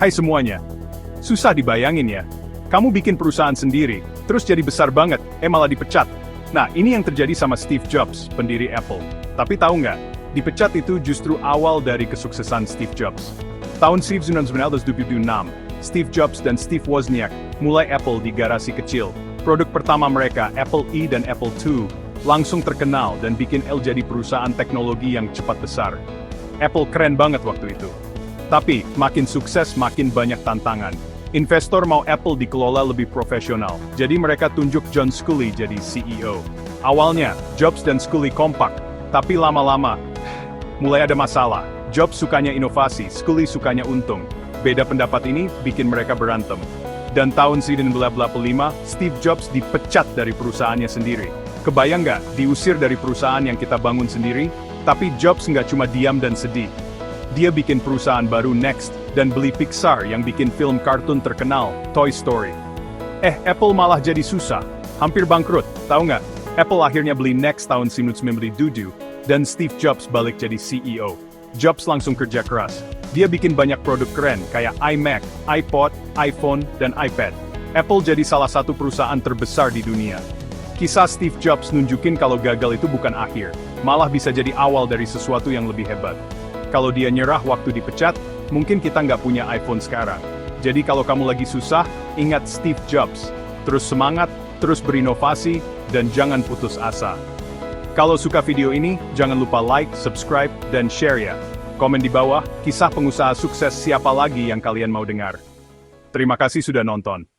Hai semuanya. Susah dibayangin ya. Kamu bikin perusahaan sendiri, terus jadi besar banget, malah dipecat. Nah, ini yang terjadi sama Steve Jobs, pendiri Apple. Tapi tahu nggak, dipecat itu justru awal dari kesuksesan Steve Jobs. Tahun 1926, Steve Jobs dan Steve Wozniak mulai Apple di garasi kecil. Produk pertama mereka, Apple I dan Apple II, langsung terkenal dan bikin Apple jadi perusahaan teknologi yang cepat besar. Apple keren banget waktu itu. Tapi, makin sukses makin banyak tantangan. Investor mau Apple dikelola lebih profesional, jadi mereka tunjuk John Sculley jadi CEO. Awalnya, Jobs dan Sculley kompak, tapi lama-lama, mulai ada masalah. Jobs sukanya inovasi, Sculley sukanya untung. Beda pendapat ini bikin mereka berantem. Dan tahun 1985, Steve Jobs dipecat dari perusahaannya sendiri. Kebayang nggak, diusir dari perusahaan yang kita bangun sendiri? Tapi Jobs nggak cuma diam dan sedih. Dia bikin perusahaan baru Next, dan beli Pixar yang bikin film kartun terkenal, Toy Story. Apple malah jadi susah, hampir bangkrut, tahu nggak? Apple akhirnya beli Next tahun 1997, dan Steve Jobs balik jadi CEO. Jobs langsung kerja keras. Dia bikin banyak produk keren, kayak iMac, iPod, iPhone, dan iPad. Apple jadi salah satu perusahaan terbesar di dunia. Kisah Steve Jobs nunjukin kalau gagal itu bukan akhir, malah bisa jadi awal dari sesuatu yang lebih hebat. Kalau dia nyerah waktu dipecat, mungkin kita nggak punya iPhone sekarang. Jadi kalau kamu lagi susah, ingat Steve Jobs. Terus semangat, terus berinovasi, dan jangan putus asa. Kalau suka video ini, jangan lupa like, subscribe, dan share ya. Komen di bawah, kisah pengusaha sukses siapa lagi yang kalian mau dengar. Terima kasih sudah nonton.